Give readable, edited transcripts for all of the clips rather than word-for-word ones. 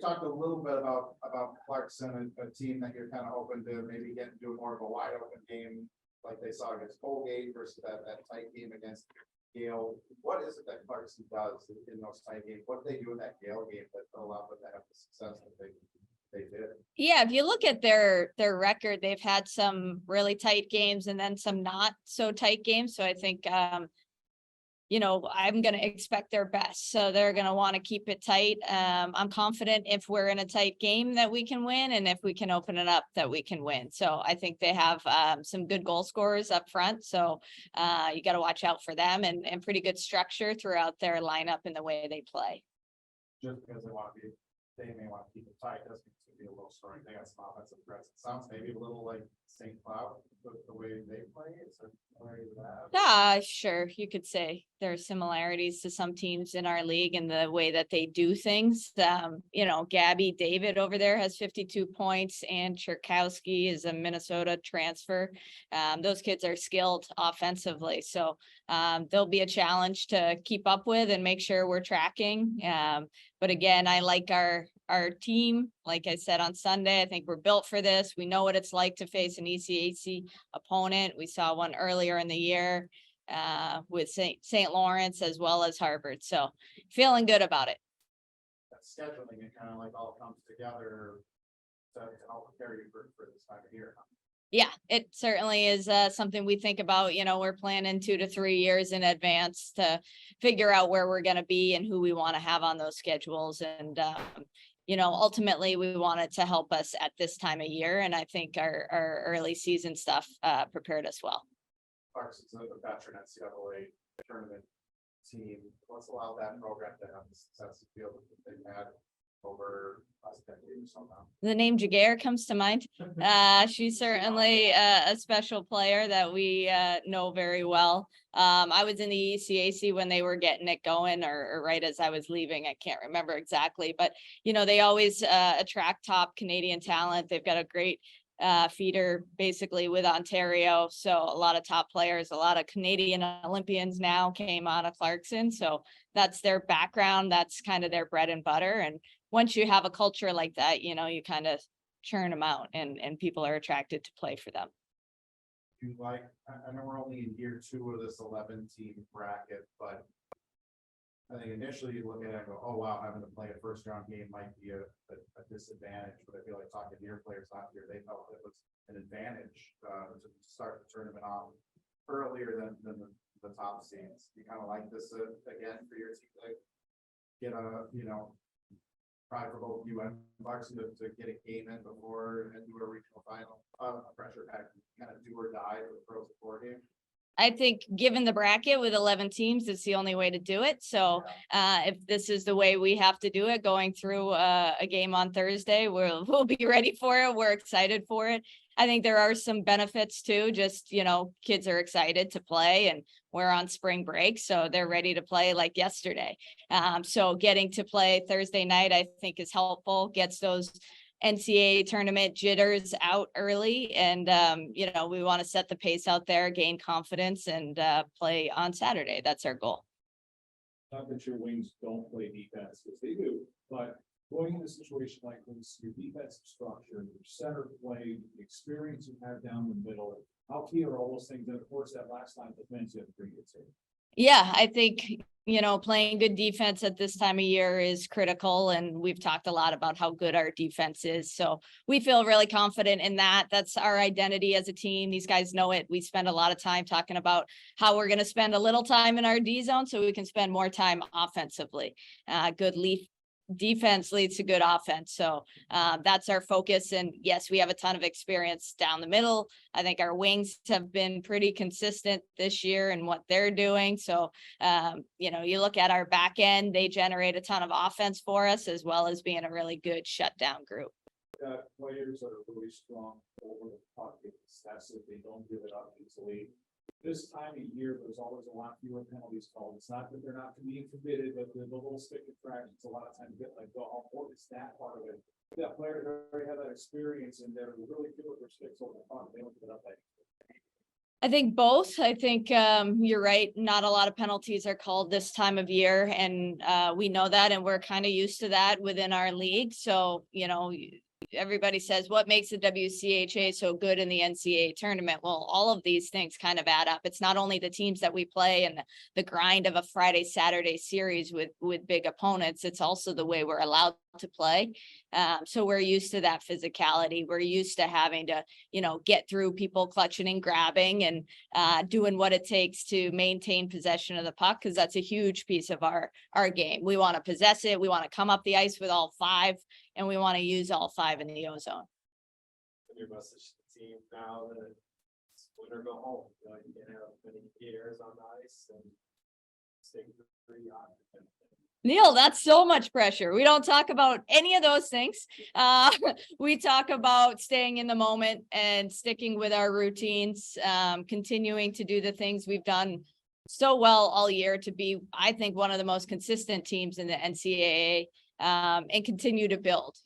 talked a little bit about Clarkson, a team that you're kind of hoping to maybe get into more of a wide open game like they saw against Colgate versus that tight game against Yale. What is it that Clarkson does in those tight games? What do they do in that Yale game that allowed them to have the success that they did? Yeah, if you look at their record, they've had some really tight games and then some not so tight games. So I think I'm going to expect their best. So they're going to want to keep it tight. I'm confident if we're in a tight game that we can win, and if we can open it up that we can win. So I think they have some good goal scorers up front. So you got to watch out for them, and pretty good structure throughout their lineup and the way they play. Just because they may want to keep it tight, doesn't mean it's going to be a little story. They got some offensive threats. It sounds maybe a little like St. Cloud, the way they play. It's a similarity to that. Sure. You could say there are similarities to some teams in our league and the way that they do things. Gabby David over there has 52 points, and Cherkowski is a Minnesota transfer. Those kids are skilled offensively. So there'll be a challenge to keep up with and make sure we're tracking. But again, I like our team. Like I said on Sunday, I think we're built for this. We know what it's like to face an ECAC opponent. We saw one earlier in the year with St. Lawrence as well as Harvard. So feeling good about it. That scheduling, it kind of like all comes together to help prepare you for this time of year. Yeah, it certainly is something we think about. We're planning 2 to 3 years in advance to figure out where we're going to be and who we want to have on those schedules. And, ultimately we want it to help us at this time of year. And I think our early season stuff prepared us well. Clarkson's a veteran NCAA tournament team. Let's allow that program to have the success field that they've had over last decade or so now. The name Jaguar comes to mind. She's certainly a special player that we know very well. I was in the ECAC when they were getting it going, or right as I was leaving. I can't remember exactly, but they always attract top Canadian talent. They've got a great feeder basically with Ontario. So a lot of top players, a lot of Canadian Olympians now came out of Clarkson. So that's their background. That's kind of their bread and butter. And once you have a culture like that, you kind of churn them out, and people are attracted to play for them. I know we're only in year 2 of this 11-team bracket, but I think initially you look at it and go, oh wow, having to play a first round game might be a disadvantage. But I feel like talking to your players last year, they felt it was an advantage to start the tournament off earlier than the top seeds. You kind of like this again for your team to get try for both you and Clarkson to get a game in before and do a regional final, a pressure pack, kind of do or die for the Pros 4 game. I think given the bracket with 11 teams, it's the only way to do it. So if this is the way we have to do it, going through a game on Thursday, we'll be ready for it. We're excited for it. I think there are some benefits too. Just, kids are excited to play, and we're on spring break, so they're ready to play like yesterday. So getting to play Thursday night, I think, is helpful, gets those NCAA tournament jitters out early. And, we want to set the pace out there, gain confidence, and play on Saturday. That's our goal. Not that your wings don't play defense, because they do, but going in a situation like this, your defensive structure, your center play, the experience you have down the middle, how key are all those things? And of course, that last line defense you have to bring it to. Yeah, I think, playing good defense at this time of year is critical. And we've talked a lot about how good our defense is. So we feel really confident in that. That's our identity as a team. These guys know it. We spend a lot of time talking about how we're going to spend a little time in our D zone so we can spend more time offensively. Good defense leads to good offense. So that's our focus. And yes, we have a ton of experience down the middle. I think our wings have been pretty consistent this year in what they're doing. So, you look at our back end, they generate a ton of offense for us, as well as being a really good shutdown group. Players that are really strong over the puck, excessive, they don't give it up easily. This time of year, there's always a lot fewer penalties called. It's not that they're not being committed, but the little stick infractions a lot of times get like go. How important is that part of it? That player already had that experience, and they're really good with their sticks over the puck. They don't give it up. I think both. I think you're right. Not a lot of penalties are called this time of year, and we know that, and we're kind of used to that within our league. So, everybody says, what makes the WCHA so good in the NCAA tournament? Well, all of these things kind of add up. It's not only the teams that we play and the grind of a Friday, Saturday series with big opponents. It's also the way we're allowed to play. So we're used to that physicality. We're used to having to, get through people clutching and grabbing and doing what it takes to maintain possession of the puck, because that's a huge piece of our game. We want to possess it. We want to come up the ice with all five, and we want to use all five in the ozone. Your message to the team now that it's win or go home. You can have many years on the ice and stay pretty on. Neil, that's so much pressure. We don't talk about any of those things. We talk about staying in the moment and sticking with our routines, continuing to do the things we've done so well all year to be, I think, one of the most consistent teams in the NCAA, and continue to build.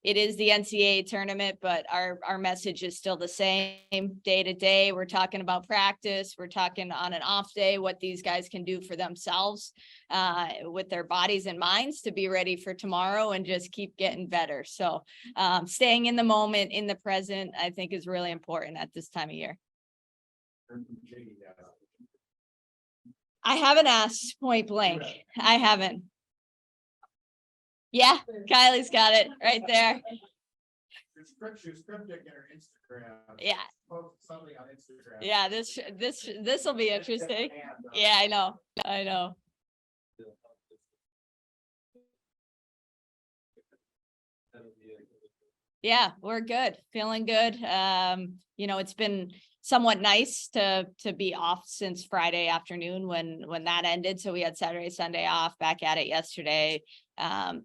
It is the NCAA tournament, but our message is still the same day to day. We're talking about practice. We're talking on an off day, what these guys can do for themselves, with their bodies and minds to be ready for tomorrow and just keep getting better. So staying in the moment, in the present, I think is really important at this time of year. I haven't asked point blank. I haven't. Yeah, Kylie's got it right there. She was cryptic in her Instagram. Yeah. Posted something on Instagram. Yeah, this will be interesting. Yeah, I know. Yeah, we're good, feeling good. It's been somewhat nice to be off since Friday afternoon when that ended. So we had Saturday, Sunday off, back at it yesterday.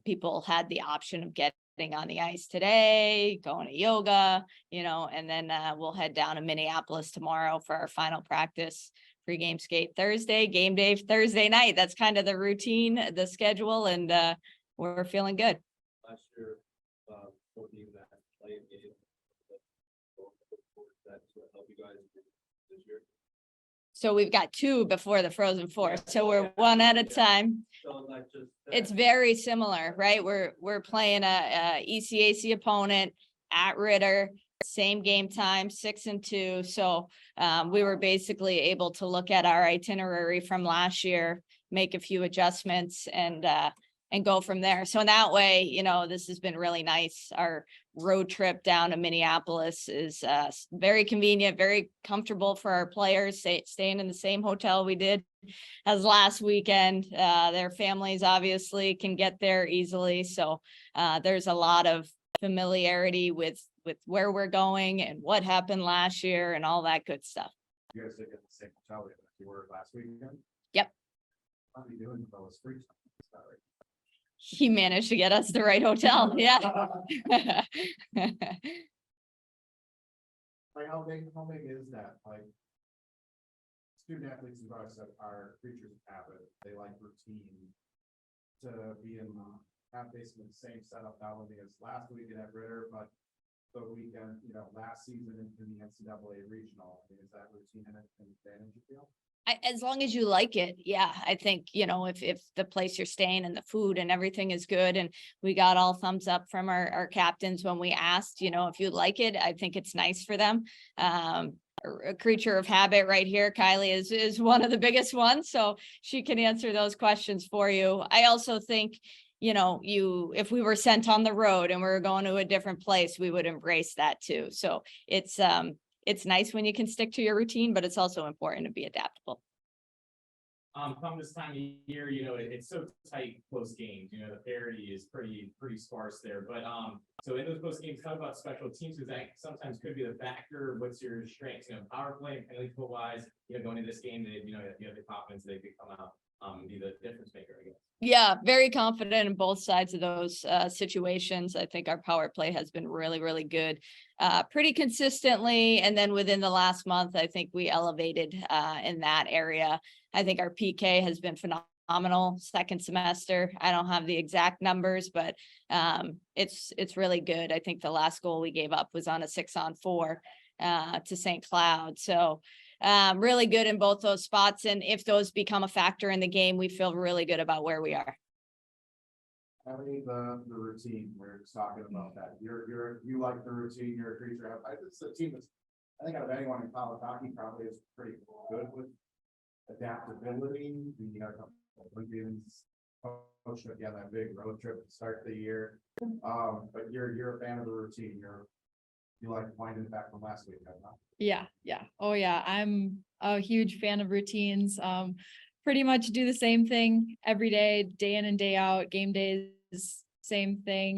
People had the option of getting on the ice today, going to yoga, and then we'll head down to Minneapolis tomorrow for our final practice, pregame skate Thursday, game day Thursday night. That's kind of the routine, the schedule, and we're feeling good. Last year, 14 that play a game that help you guys this year. So we've got two before the Frozen Four. So we're one at a time. So like just It's very similar, right? We're playing a ECAC opponent at Ritter, same game time, 6-2. So we were basically able to look at our itinerary from last year, make a few adjustments, and go from there. So in that way, this has been really nice. Our road trip down to Minneapolis is very convenient, very comfortable for our players, staying in the same hotel we did as last weekend. Their families obviously can get there easily. So there's a lot of familiarity with where we're going and what happened last year and all that good stuff. You guys did get the same hotel that you were last weekend? Yep. What are you doing with all this free time? Sorry. He managed to get us the right hotel. Yeah. Like how big is that? Like student athletes and us are creatures of habit. They like routine. To be in have basically the same setup not only as last weekend at Ritter, but the weekend, last season in the NCAA regional. I mean, is that routine an advantage you feel? As long as you like it. Yeah. I think, if the place you're staying and the food and everything is good, and we got all thumbs up from our captains when we asked, if you like it, I think it's nice for them. A creature of habit right here. Kylie is one of the biggest ones, so she can answer those questions for you. I also think, if we were sent on the road and we were going to a different place, we would embrace that too. So it's nice when you can stick to your routine, but it's also important to be adaptable. Come this time of year, it's so tight post games, the parity is pretty sparse there, but, so in those post games, talk about special teams, because that sometimes could be the factor. What's your strengths, power play, penalty kill wise, going into this game, that, you have the confidence they could come out, and be the difference maker, I guess. Yeah, very confident in both sides of those situations. I think our power play has been really, really good, pretty consistently. And then within the last month, I think we elevated in that area. I think our PK has been phenomenal second semester. I don't have the exact numbers, but it's really good. I think the last goal we gave up was on a 6-on-4. to St. Cloud. So really good in both those spots. And if those become a factor in the game, we feel really good about where we are. Having the routine, we're just talking about that. You like the routine, you're a creature. It's a team that's, I think out of anyone in college hockey probably is pretty good with adaptability. We had a couple of Olympians coached again that big road trip to start the year. But you're a fan of the routine. You like winding it back from last week, huh? Yeah. Oh, yeah. I'm a huge fan of routines. Pretty much do the same thing every day in and day out. Game days, same thing.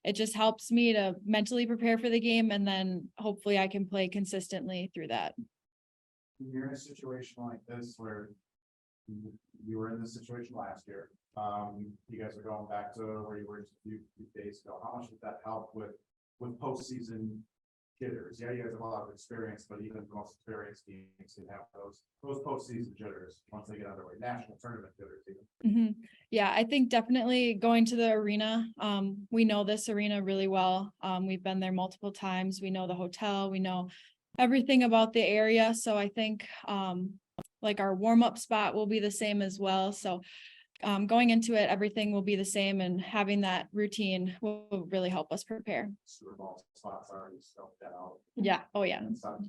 It just helps me to mentally prepare for the game, and then hopefully I can play consistently through that. You're in a situation like this where you were in this situation last year. You guys are going back to where you were just a few days ago. How much did that help with postseason jitters? Yeah, you guys have a lot of experience, but even the most experienced teams can have those postseason jitters once they get underway. National tournament jitters even. Yeah, I think definitely going to the arena. We know this arena really well. We've been there multiple times. We know the hotel, we know everything about the area. So I think like our warm-up spot will be the same as well. So going into it, everything will be the same, and having that routine will really help us prepare. Super Bowl spots already scoped out. Yeah. Oh, yeah. And such.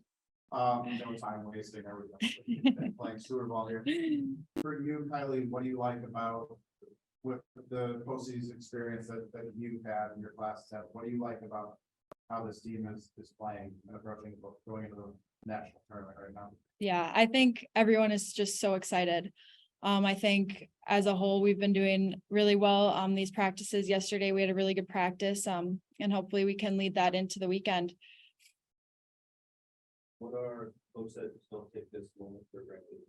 No time wasting, everything. Playing Super Bowl here. For you, Kylie, what do you like about with the postseason experience that you've had in your classes have? What do you like about how this team is playing and approaching going into the national tournament right now? Yeah, I think everyone is just so excited. I think as a whole, we've been doing really well these practices. Yesterday, we had a really good practice, and hopefully we can lead that into the weekend. What are folks that just don't take this moment for granted?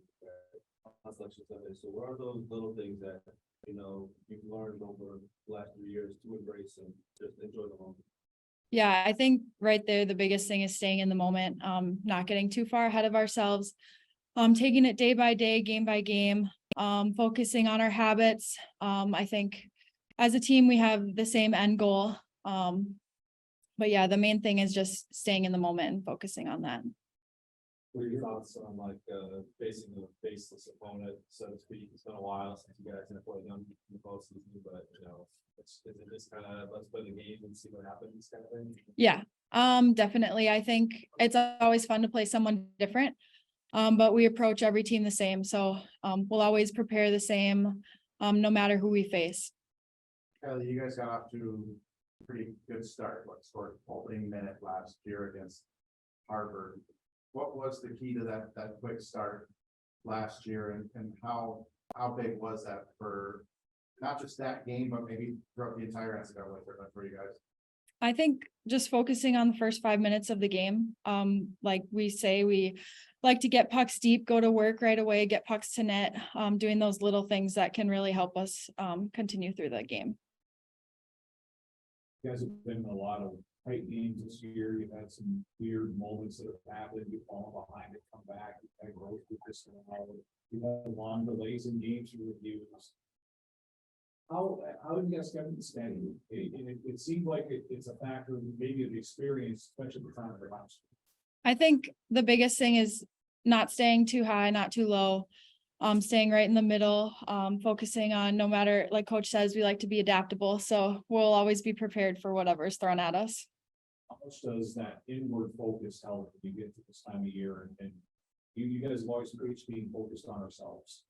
On Selection Sunday, so what are those little things that, you know, you've learned over the last 3 years to embrace and just enjoy the moment? Yeah, I think right there, the biggest thing is staying in the moment, not getting too far ahead of ourselves, taking it day by day, game by game, focusing on our habits. I think as a team, we have the same end goal. But yeah, the main thing is just staying in the moment and focusing on that. What are your thoughts on like facing a faceless opponent, so to speak? It's been a while since you guys have played them in the postseason, but you know, is it just kind of let's play the game and see what happens kind of thing? Yeah, definitely. I think it's always fun to play someone different. But we approach every team the same. So we'll always prepare the same, no matter who we face. Kylie, you guys got off to a pretty good start. What scored opening minute last year against Harvard? What was the key to that quick start last year, and how big was that for not just that game, but maybe throughout the entire NCAA tournament for you guys? I think just focusing on the first 5 minutes of the game. Like we say, we like to get pucks deep, go to work right away, get pucks to net, doing those little things that can really help us continue through the game. You guys have been in a lot of tight games this year. You've had some weird moments that have happened. You've fallen behind it, come back, you've had growth with this now. You've had long delays in games for reviews. How do you guys get it steady? It seemed like it's a factor, maybe of the experience, especially at the time of the last. I think the biggest thing is not staying too high, not too low, staying right in the middle, focusing on no matter, like coach says, we like to be adaptable. So we'll always be prepared for whatever is thrown at us. How much does that inward focus help when you get to this time of year and you guys have always preached being focused on ourselves?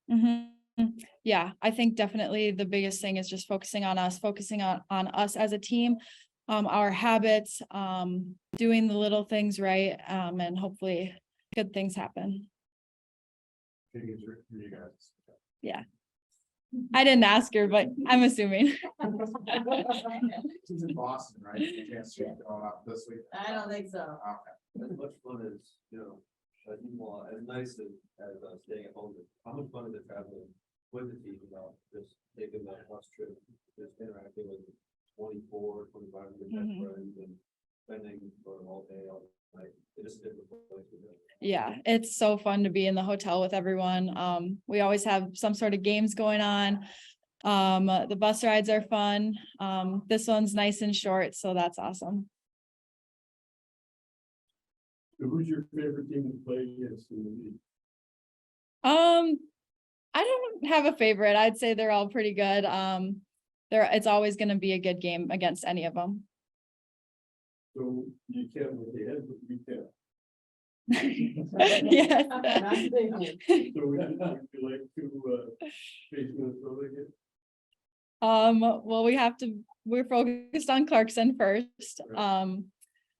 Yeah, I think definitely the biggest thing is just focusing on us, focusing on us as a team, our habits, doing the little things right, and hopefully good things happen. Figures for you guys. Yeah. I didn't ask her, but I'm assuming. She's in Boston, right? Chance to go up this week. I don't think so. Okay. As much fun as, you know, as nice as staying at home, how much fun is it traveling with the team, you know, just taking that bus trip, just interacting with 24, 25 of your best friends and spending for all day, all night. It is a different place. Yeah, it's so fun to be in the hotel with everyone. We always have some sort of games going on. The bus rides are fun. This one's nice and short, so that's awesome. Who's your favorite team to play against in the league? I don't have a favorite. I'd say they're all pretty good. It's always gonna be a good game against any of them. So you can't look ahead, but you can. Yes. So would you like to face Minnesota again? Well, we're focused on Clarkson first.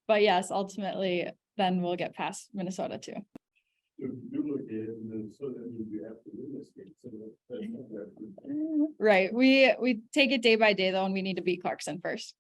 But yes, ultimately, then we'll get past Minnesota too. So if you do look ahead, Minnesota, that means you have to win this game. So that's not that good. Right, we take it day by day though, and we need to beat Clarkson first.